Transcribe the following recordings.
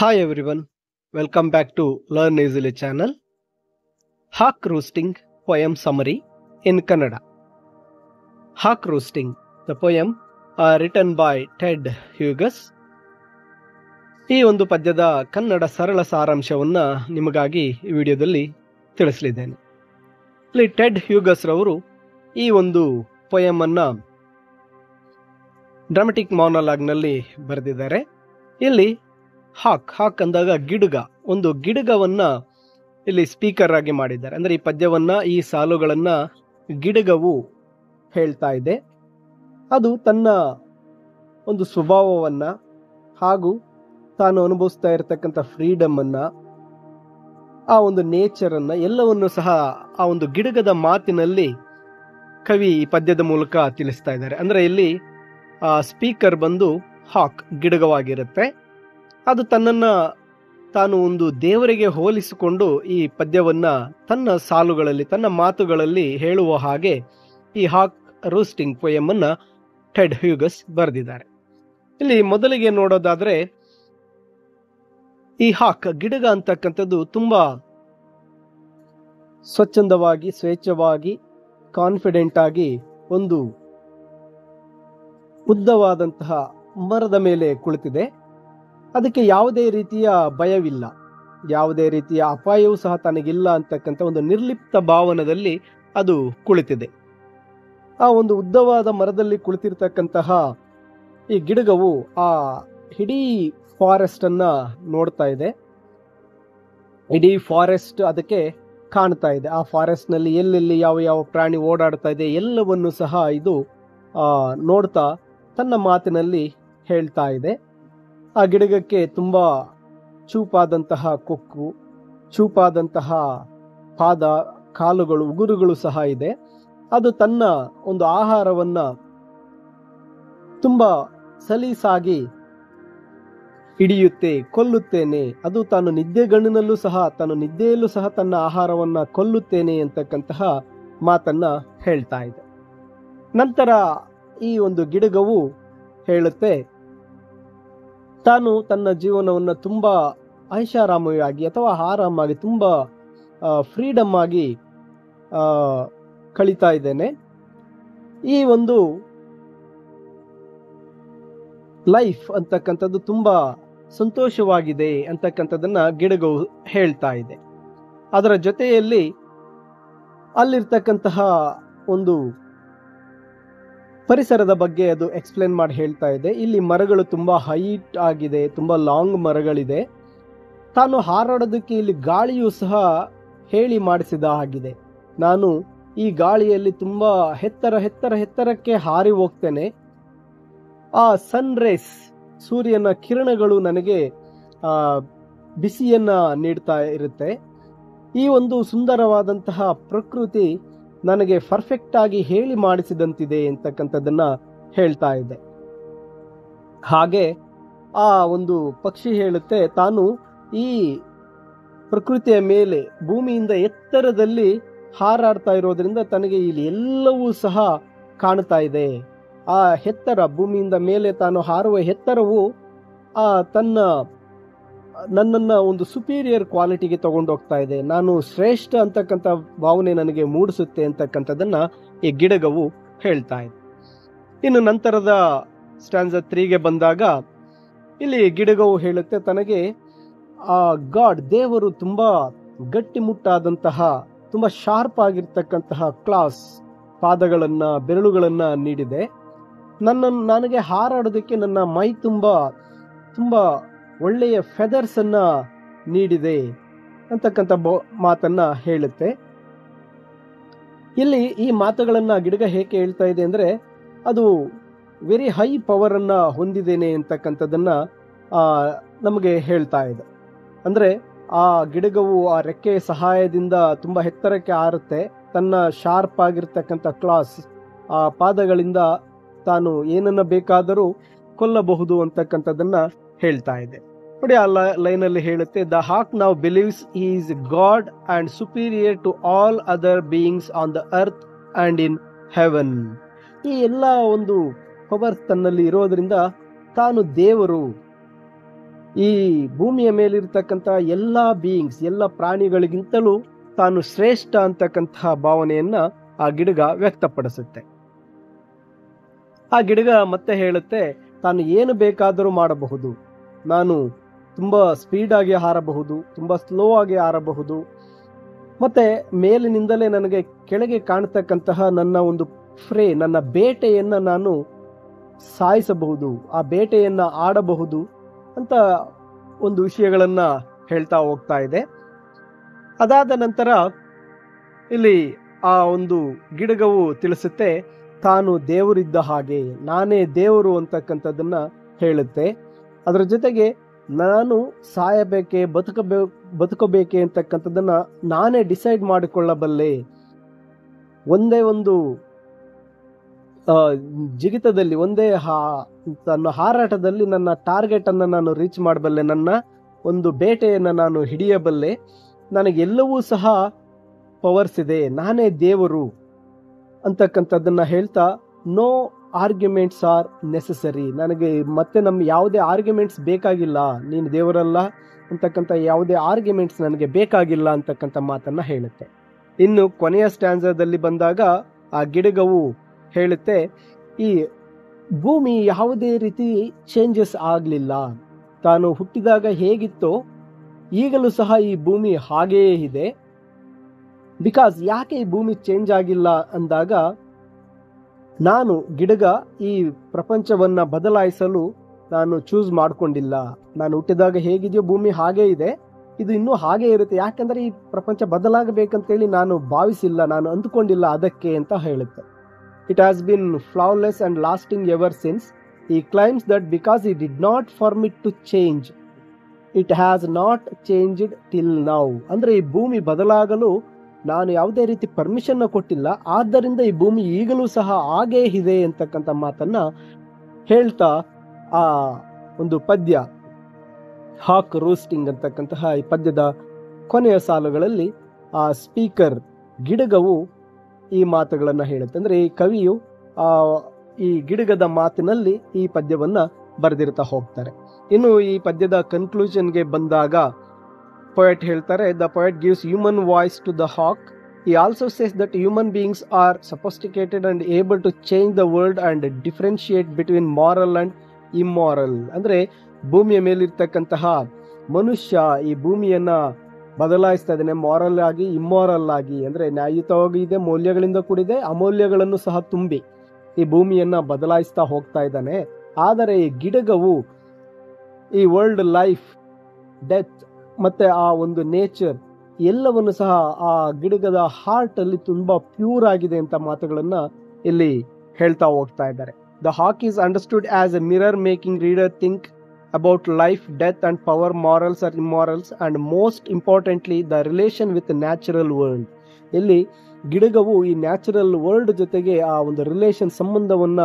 Hi everyone, welcome back to Learn Easily channel. Hawk Roosting Poem Summary in Kannada. Hawk Roosting, the poem written by Ted Hughes. ಈ ಒಂದು ಪದ್ಯದ ಕನ್ನಡ ಸರಳ ಸಾರಾಂಶವನ್ನ ನಿಮಗಾಗಿ ಈ ವಿಡಿಯೋದಲ್ಲಿ ತಿಳಿಸಲಿದ್ದೇನೆ. ಇಲ್ಲಿ ಟೆಡ್ ಹ್ಯೂಗಸ್ ರವರು ಈ ಒಂದು ಪೊಯಮ್ ಅನ್ನ ಡ್ರಾಮೆಟಿಕ್ ಮಾನೋಲಾಗ್ನಲ್ಲಿ ಬರೆದಿದ್ದಾರೆ. ಇಲ್ಲಿ ಹಾಕ್ ಅಂದಾಗ ಗಿಡುಗ, ಒಂದು ಗಿಡುಗವನ್ನ ಇಲ್ಲಿ ಸ್ಪೀಕರ್ ಆಗಿ ಮಾಡಿದ್ದಾರೆ. ಅಂದ್ರೆ ಈ ಪದ್ಯವನ್ನ, ಈ ಸಾಲುಗಳನ್ನ ಗಿಡುಗವು ಹೇಳ್ತಾ ಇದೆ. ಅದು ತನ್ನ ಒಂದು ಸ್ವಭಾವವನ್ನ ಹಾಗೂ ತಾನು ಅನುಭವಿಸ್ತಾ ಇರತಕ್ಕಂಥ ಫ್ರೀಡಮ್ ಅನ್ನ, ಆ ಒಂದು ನೇಚರ್ ಅನ್ನ ಎಲ್ಲವನ್ನು ಸಹ ಆ ಒಂದು ಗಿಡುಗದ ಮಾತಿನಲ್ಲಿ ಕವಿ ಈ ಪದ್ಯದ ಮೂಲಕ ತಿಳಿಸ್ತಾ ಇದ್ದಾರೆ. ಅಂದ್ರೆ ಇಲ್ಲಿ ಆ ಸ್ಪೀಕರ್ ಬಂದು ಹಾಕ್, ಗಿಡುಗವಾಗಿರುತ್ತೆ. ಅದು ತನ್ನನ್ನ ತಾನು ಒಂದು ದೇವರಿಗೆ ಹೋಲಿಸಿಕೊಂಡು ಈ ಪದ್ಯವನ್ನ ತನ್ನ ಸಾಲುಗಳಲ್ಲಿ, ತನ್ನ ಮಾತುಗಳಲ್ಲಿ ಹೇಳುವ ಹಾಗೆ ಈ ಹಾಕ್ ರೋಸ್ಟಿಂಗ್ ಪೊಯಮ್ ಅನ್ನ ಟೆಡ್ ಹ್ಯೂಗಸ್ ಬರೆದಿದ್ದಾರೆ. ಇಲ್ಲಿ ಮೊದಲಿಗೆ ನೋಡೋದಾದ್ರೆ, ಈ ಹಾಕ್, ಗಿಡುಗ ಅಂತಕ್ಕಂಥದ್ದು ತುಂಬಾ ಸ್ವಚ್ಛಂದವಾಗಿ, ಸ್ವೇಚ್ಛವಾಗಿ, ಕಾನ್ಫಿಡೆಂಟ್ ಆಗಿ ಒಂದು ಉದ್ದವಾದಂತಹ ಮರದ ಮೇಲೆ ಕುಳಿತಿದೆ. ಅದಕ್ಕೆ ಯಾವುದೇ ರೀತಿಯ ಭಯವಿಲ್ಲ, ಯಾವುದೇ ರೀತಿಯ ಅಪಾಯವೂ ಸಹ ತನಗಿಲ್ಲ ಅಂತಕ್ಕಂಥ ಒಂದು ನಿರ್ಲಿಪ್ತ ಭಾವನದಲ್ಲಿ ಅದು ಕುಳಿತಿದೆ. ಆ ಒಂದು ಉದ್ದವಾದ ಮರದಲ್ಲಿ ಕುಳಿತಿರ್ತಕ್ಕಂತಹ ಈ ಗಿಡುಗವು ಆ ಇಡೀ ಫಾರೆಸ್ಟ್ ಅನ್ನ ನೋಡ್ತಾ ಇದೆ. ಇಡೀ ಫಾರೆಸ್ಟ್ ಅದಕ್ಕೆ ಕಾಣ್ತಾ ಇದೆ. ಆ ಫಾರೆಸ್ಟ್ ನಲ್ಲಿ ಎಲ್ಲೆಲ್ಲಿ ಯಾವ ಯಾವ ಪ್ರಾಣಿ ಓಡಾಡ್ತಾ ಇದೆ ಎಲ್ಲವನ್ನು ಸಹ ಇದು ನೋಡ್ತಾ ತನ್ನ ಮಾತಿನಲ್ಲಿ ಹೇಳ್ತಾ ಇದೆ. ಆ ಗಿಡಗಕ್ಕೆ ತುಂಬಾ ಚೂಪಾದಂತಹ ಕೊಕ್ಕು, ಚೂಪಾದಂತಹ ಪಾದ, ಕಾಲುಗಳು, ಉಗುರುಗಳು ಸಹ ಇದೆ. ಅದು ತನ್ನ ಒಂದು ಆಹಾರವನ್ನ ತುಂಬಾ ಸಲೀಸಾಗಿ ಹಿಡಿಯುತ್ತೆ, ಕೊಲ್ಲುತ್ತೇನೆ. ಅದು ತಾನು ನಿದ್ದೆಗಣ್ಣಿನಲ್ಲೂ ಸಹ, ತಾನು ನಿದ್ದೆಯಲ್ಲೂ ಸಹ ತನ್ನ ಆಹಾರವನ್ನ ಕೊಲ್ಲುತ್ತೇನೆ ಅಂತಕ್ಕಂತಹ ಮಾತನ್ನ ಹೇಳ್ತಾ ಇದೆ. ನಂತರ ಈ ಒಂದು ಗಿಡಗವು ಹೇಳುತ್ತೆ, ತಾನು ತನ್ನ ಜೀವನವನ್ನ ತುಂಬಾ ಐಷಾರಾಮವಾಗಿ ಅಥವಾ ಆರಾಮಾಗಿ, ತುಂಬಾ ಫ್ರೀಡಮ್ ಆಗಿ ಕಳೀತಾ ಇದ್ದೇನೆ. ಈ ಒಂದು ಲೈಫ್ ಅಂತಕ್ಕಂಥದ್ದು ತುಂಬಾ ಸಂತೋಷವಾಗಿದೆ ಅಂತಕ್ಕಂಥದ್ದನ್ನ ಗಿಡಗವು ಹೇಳ್ತಾ ಇದೆ. ಅದರ ಜೊತೆಯಲ್ಲಿ ಅಲ್ಲಿರ್ತಕ್ಕಂತಹ ಒಂದು ಪರಿಸರದ ಬಗ್ಗೆ ಅದು ಎಕ್ಸ್ಪ್ಲೇನ್ ಮಾಡಿ ಹೇಳ್ತಾ ಇದೆ. ಇಲ್ಲಿ ಮರಗಳು ತುಂಬಾ ಹೈಟ್ ಆಗಿದೆ, ತುಂಬಾ ಲಾಂಗ್ ಮರಗಳಿದೆ. ತಾನು ಹಾರಾಡೋದಕ್ಕೆ ಇಲ್ಲಿ ಗಾಳಿಯೂ ಸಹ ಹೇಳಿ ಮಾಡಿಸಿದ ಹಾಗಿದೆ. ನಾನು ಈ ಗಾಳಿಯಲ್ಲಿ ತುಂಬಾ ಎತ್ತರಕ್ಕೆ ಹಾರಿ ಹೋಗ್ತೇನೆ. ಆ ಸನ್ ರೇಸ್, ಸೂರ್ಯನ ಕಿರಣಗಳು ನನಗೆ ಬಿಸಿಯನ್ನ ನೀಡ್ತಾ ಇರುತ್ತೆ. ಈ ಒಂದು ಸುಂದರವಾದಂತಹ ಪ್ರಕೃತಿ ನನಗೆ ಪರ್ಫೆಕ್ಟ್ ಆಗಿ ಹೇಳಿ ಮಾಡಿಸಿದಂತಿದೆ ಅಂತಕ್ಕಂಥದ್ದನ್ನ ಹೇಳ್ತಾ ಇದೆ. ಹಾಗೆ ಆ ಒಂದು ಪಕ್ಷಿ ಹೇಳುತ್ತೆ, ತಾನು ಈ ಪ್ರಕೃತಿಯ ಮೇಲೆ ಭೂಮಿಯಿಂದ ಎತ್ತರದಲ್ಲಿ ಹಾರಾಡ್ತಾ ಇರೋದ್ರಿಂದ ತನಗೆ ಇಲ್ಲಿ ಎಲ್ಲವೂ ಸಹ ಕಾಣ್ತಾ ಇದೆ. ಆ ಎತ್ತರ, ಭೂಮಿಯಿಂದ ಮೇಲೆ ತಾನು ಹಾರುವ ಎತ್ತರವು ನನ್ನನ್ನ ಒಂದು ಸುಪೀರಿಯರ್ ಕ್ವಾಲಿಟಿಗೆ ತಗೊಂಡೋಗ್ತಾ ಇದೆ. ನಾನು ಶ್ರೇಷ್ಠ ಅಂತಕ್ಕಂಥ ಭಾವನೆ ನನಗೆ ಮೂಡಿಸುತ್ತೆ ಅಂತಕ್ಕಂಥದ್ದನ್ನ ಈ ಗಿಡಗವು ಹೇಳ್ತಾ ಇದೆ. ಇನ್ನು ನಂತರದ ಸ್ಟ್ಯಾನ್ಸಾ 3ಗೆ ಬಂದಾಗ ಇಲ್ಲಿ ಗಿಡಗವು ಹೇಳುತ್ತೆ, ತನಗೆ ಆ ಗಾಡ್, ದೇವರು ತುಂಬಾ ಗಟ್ಟಿಮುಟ್ಟಾದಂತಹ, ತುಂಬಾ ಶಾರ್ಪ್ ಆಗಿರ್ತಕ್ಕಂತಹ ಕ್ಲಾಸ್, ಪಾದಗಳನ್ನ, ಬೆರಳುಗಳನ್ನ ನೀಡಿದೆ. ನನಗೆ ಹಾರಾಡೋದಕ್ಕೆ ನನ್ನ ಮೈ ತುಂಬಾ ಒಳ್ಳೆಯ ಫೆದರ್ಸ್ ಅನ್ನ ನೀಡಿದೆ ಅಂತಕ್ಕಂಥ ಮಾತನ್ನ ಹೇಳುತ್ತೆ. ಇಲ್ಲಿ ಈ ಮಾತುಗಳನ್ನ ಗಿಡಗ ಹೇಗೆ ಹೇಳ್ತಾ ಇದೆ ಅಂದ್ರೆ, ಅದು ವೆರಿ ಹೈ ಪವರ್ ಅನ್ನ ಹೊಂದಿದ್ದೇನೆ ಅಂತಕ್ಕಂಥದ್ದನ್ನ ನಮಗೆ ಹೇಳ್ತಾ ಇದೆ. ಅಂದ್ರೆ ಆ ಗಿಡಗವು ಆ ರೆಕ್ಕೆಯ ಸಹಾಯದಿಂದ ತುಂಬಾ ಎತ್ತರಕ್ಕೆ ಹಾರುತ್ತೆ. ತನ್ನ ಶಾರ್ಪ್ ಆಗಿರ್ತಕ್ಕಂಥ ಕ್ಲಾಸ್, ಆ ಪಾದಗಳಿಂದ ತಾನು ಏನನ್ನ ಬೇಕಾದರೂ ಕೊಲ್ಲಬಹುದು ಅಂತಕ್ಕಂಥದ್ದನ್ನ ಹೇಳ್ತಾ ಇದೆ. ನೋಡಿ, ಆ ಲೈನಲ್ಲಿ ಹೇಳುತ್ತೆ, the hawk now believes he is God and superior to all other beings on the earth and in heaven. ಈ ಎಲ್ಲ ಒಂದು ಪವರ್ ತನ್ನಲ್ಲಿ ಇರೋದ್ರಿಂದ ತಾನು ದೇವರು, ಈ ಭೂಮಿಯ ಮೇಲಿರ್ತಕ್ಕಂಥ ಎಲ್ಲ ಬೀಯಿಂಗ್ಸ್, ಎಲ್ಲ ಪ್ರಾಣಿಗಳಿಗಿಂತಲೂ ತಾನು ಶ್ರೇಷ್ಠ ಅಂತಕ್ಕಂತಹ ಭಾವನೆಯನ್ನ ಆ ಗಿಡಗ ವ್ಯಕ್ತಪಡಿಸುತ್ತೆ. ಆ ಗಿಡಗ ಮತ್ತೆ ಹೇಳುತ್ತೆ, ತಾನು ಏನು ಬೇಕಾದರೂ ಮಾಡಬಹುದು, ನಾನು ತುಂಬಾ ಸ್ಪೀಡ್ ಆಗಿ ಹಾರಬಹುದು, ತುಂಬಾ ಸ್ಲೋ ಆಗಿ ಹಾರಬಹುದು, ಮತ್ತೆ ಮೇಲಿನಿಂದಲೇ ನನಗೆ ಕೆಳಗೆ ಕಾಣತಕ್ಕಂತಹ ನನ್ನ ಒಂದು ನನ್ನ ಬೇಟೆಯನ್ನ ನಾನು ಸಾಯಿಸಬಹುದು, ಆ ಬೇಟೆಯನ್ನ ಆಡಬಹುದು ಅಂತ ಒಂದು ವಿಷಯಗಳನ್ನ ಹೇಳ್ತಾ ಹೋಗ್ತಾ ಇದೆ. ಅದಾದ ನಂತರ ಇಲ್ಲಿ ಆ ಒಂದು ಗಿಡಗವು ತಿಳಿಸುತ್ತೆ, ತಾನು ದೇವರಿದ್ದ ಹಾಗೆ, ನಾನೇ ದೇವರು ಅಂತಕ್ಕಂಥದ್ದನ್ನ ಹೇಳುತ್ತೆ. ಅದರ ಜೊತೆಗೆ ನಾನು ಸಾಯಬೇಕೆ ಬದುಕಬೇಕೆ ಅಂತಕ್ಕಂಥದ್ದನ್ನ ನಾನೇ ಡಿಸೈಡ್ ಮಾಡಿಕೊಳ್ಳಬಲ್ಲೆ. ಒಂದೇ ಒಂದು ಜಿಗಿತದಲ್ಲಿ, ಒಂದೇ ತನ್ನ ಹಾರಾಟದಲ್ಲಿ ನನ್ನ ಟಾರ್ಗೆಟ್ ಅನ್ನ ನಾನು ರೀಚ್ ಮಾಡಬಲ್ಲೆ, ನನ್ನ ಒಂದು ಬೇಟೆಯನ್ನ ನಾನು ಹಿಡಿಯಬಲ್ಲೆ, ನನಗೆಲ್ಲವೂ ಸಹ ಪವರ್ಸ್ ಇದೆ, ನಾನೇ ದೇವರು ಅಂತಕ್ಕಂಥದ್ದನ್ನ ಹೇಳ್ತಾ, ನೋ ಆರ್ಗ್ಯುಮೆಂಟ್ಸ್ ಆರ್ ನೆಸೆಸರಿ, ನನಗೆ ಮತ್ತೆ ನಮ್ಮ ಯಾವುದೇ ಆರ್ಗ್ಯುಮೆಂಟ್ಸ್ ಬೇಕಾಗಿಲ್ಲ, ನೀನು ದೇವರಲ್ಲ ಅಂತಕ್ಕಂಥ ಯಾವುದೇ ಆರ್ಗ್ಯುಮೆಂಟ್ಸ್ ನನಗೆ ಬೇಕಾಗಿಲ್ಲ ಅಂತಕ್ಕಂಥ ಮಾತನ್ನ ಹೇಳುತ್ತೆ. ಇನ್ನು ಕೊನೆಯ ಸ್ಟ್ಯಾನ್ಸದಲ್ಲಿ ಬಂದಾಗ ಆ ಗಿಡಗವು ಹೇಳುತ್ತೆ, ಈ ಭೂಮಿ ಯಾವುದೇ ರೀತಿ ಚೇಂಜಸ್ ಆಗಲಿಲ್ಲ, ತಾನು ಹುಟ್ಟಿದಾಗ ಹೇಗಿತ್ತೋ ಈಗಲೂ ಸಹ ಈ ಭೂಮಿ ಹಾಗೆಯೇ ಇದೆ. ಬಿಕಾಸ್ ಯಾಕೆ ಈ ಭೂಮಿ ಚೇಂಜ್ ಆಗಿಲ್ಲ ಅಂದಾಗ, ನಾನು ಗಿಡಗ ಈ ಪ್ರಪಂಚವನ್ನ ಬದಲಾಯಿಸಲು ನಾನು ಚೂಸ್ ಮಾಡ್ಕೊಂಡಿಲ್ಲ. ನಾನು ಹುಟ್ಟಿದಾಗ ಹೇಗಿದೆಯೋ ಭೂಮಿ ಹಾಗೇ ಇದೆ, ಇದು ಇನ್ನೂ ಹಾಗೇ ಇರುತ್ತೆ, ಯಾಕಂದ್ರೆ ಈ ಪ್ರಪಂಚ ಬದಲಾಗಬೇಕಂತೇಳಿ ನಾನು ಭಾವಿಸಿಲ್ಲ, ನಾನು ಅಂದುಕೊಂಡಿಲ್ಲ ಅದಕ್ಕೆ ಅಂತ ಹೇಳುತ್ತೆ. It has been flawless and lasting ever since. He claims that because he did not permit to change, it has not changed till now. ಅಂದ್ರೆ ಈ ಭೂಮಿ ಬದಲಾಗಲು ನಾನು ಯಾವುದೇ ರೀತಿ ಪರ್ಮಿಷನ್ ಕೊಟ್ಟಿಲ್ಲ, ಆದ್ದರಿಂದ ಈ ಭೂಮಿ ಈಗಲೂ ಸಹ ಹಾಗೇ ಇದೆ ಅಂತಕ್ಕಂಥ ಮಾತನ್ನ ಹೇಳ್ತಾ ಆ ಒಂದು ಪದ್ಯ ಹಾಕ್ ರೂಸ್ಟಿಂಗ್ ಅಂತಕ್ಕಂತಹ ಈ ಪದ್ಯದ ಕೊನೆಯ ಸಾಲುಗಳಲ್ಲಿ ಆ ಸ್ಪೀಕರ್ ಗಿಡಗವು ಈ ಮಾತುಗಳನ್ನ ಹೇಳುತ್ತೆ. ಅಂದ್ರೆ ಈ ಕವಿಯು ಈ ಗಿಡಗದ ಮಾತಿನಲ್ಲಿ ಈ ಪದ್ಯವನ್ನ ಬರೆದಿರ್ತಾ ಹೋಗ್ತಾರೆ. ಇನ್ನು ಈ ಪದ್ಯದ ಕನ್ಕ್ಲೂಷನ್ಗೆ ಬಂದಾಗ ಪೊಯೆಟ್ ಹೇಳ್ತಾರೆ, the poet gives human voice to the hawk. He also says that human beings are sophisticated and able to change the world and differentiate between moral and immoral. ಅಂದ್ರೆ ಭೂಮಿಯ ಮೇಲಿರ್ತಕ್ಕಂತಹ ಮನುಷ್ಯ ಈ ಭೂಮಿಯನ್ನ ಬದಲಾಯಿಸ್ತಾ ಇದ್ದಾನೆ, ಮಾರಲ್ ಆಗಿ ಇಮ್ಮೋರಲ್ ಆಗಿ, ಅಂದ್ರೆ ನ್ಯಾಯಯುತವಾಗಿ ಇದೆ, ಮೌಲ್ಯಗಳಿಂದ ಕೂಡಿದೆ, ಅಮೌಲ್ಯಗಳನ್ನು ಸಹ ತುಂಬಿ ಈ ಭೂಮಿಯನ್ನ ಬದಲಾಯಿಸ್ತಾ ಹೋಗ್ತಾ ಇದ್ದಾನೆ. ಆದರೆ ಈ ಗಿಡಗವು ಈ ವರ್ಲ್ಡ್ ಲೈಫ್, ಡೆತ್ ಮತ್ತೆ ಆ ಒಂದು ನೇಚರ್ ಎಲ್ಲವನ್ನು ಸಹ ಆ ಗಿಡಗದ ಹಾರ್ಟ್ ಅಲ್ಲಿ ತುಂಬಾ ಪ್ಯೂರ್ ಆಗಿದೆ ಅಂತ ಮಾತುಗಳನ್ನ ಇಲ್ಲಿ ಹೇಳ್ತಾ ಹೋಗ್ತಾ ಇದ್ದಾರೆ. ದ ಹಾಕ್ is understood as A mirror making reader think about life, death and power, morals or immorals, and most importantly the relation with the natural world. ಇಲ್ಲಿ ಗಿಡಗವು ಈ ನ್ಯಾಚುರಲ್ ವರ್ಲ್ಡ್ ಜೊತೆಗೆ ಆ ಒಂದು ರಿಲೇಷನ್, ಸಂಬಂಧವನ್ನ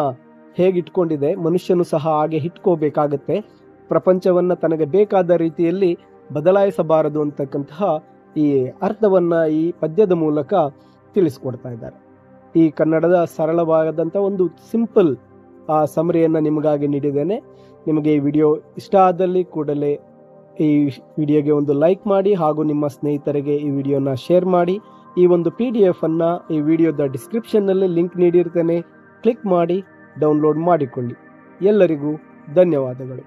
ಹೇಗೆ ಇಟ್ಕೊಂಡಿದೆ, ಮನುಷ್ಯನು ಸಹ ಹಾಗೆ ಇಟ್ಕೋಬೇಕಾಗತ್ತೆ, ಪ್ರಪಂಚವನ್ನ ತನಗೆ ಬೇಕಾದ ರೀತಿಯಲ್ಲಿ ಬದಲಾಯಿಸಬಾರದು ಅಂತಕ್ಕಂತಹ ಈ ಅರ್ಥವನ್ನ ಈ ಪದ್ಯದ ಮೂಲಕ ತಿಳಿಸ್ಕೊಡ್ತಾ ಇದ್ದಾರೆ. ಈ ಕನ್ನಡದ ಸರಳವಾದಂಥ ಒಂದು ಸಿಂಪಲ್ ಸಮರಿಯನ್ನ ನಿಮಗಾಗಿ ನೀಡಿದ್ದೇನೆ. ನಿಮಗೆ ಈ ವಿಡಿಯೋ ಇಷ್ಟ ಆದಲ್ಲಿ ಕೂಡಲೇ ಈ ವಿಡಿಯೋಗೆ ಒಂದು ಲೈಕ್ ಮಾಡಿ, ಹಾಗೂ ನಿಮ್ಮ ಸ್ನೇಹಿತರಿಗೆ ಈ ವಿಡಿಯೋನ ಶೇರ್ ಮಾಡಿ. ಈ ಒಂದು PDF ಅನ್ನ ಈ ವಿಡಿಯೋದ ಡಿಸ್ಕ್ರಿಪ್ಷನ್ನಲ್ಲಿ ಲಿಂಕ್ ನೀಡಿರ್ತೇನೆ, ಕ್ಲಿಕ್ ಮಾಡಿ ಡೌನ್ಲೋಡ್ ಮಾಡಿಕೊಳ್ಳಿ. ಎಲ್ಲರಿಗೂ ಧನ್ಯವಾದಗಳು.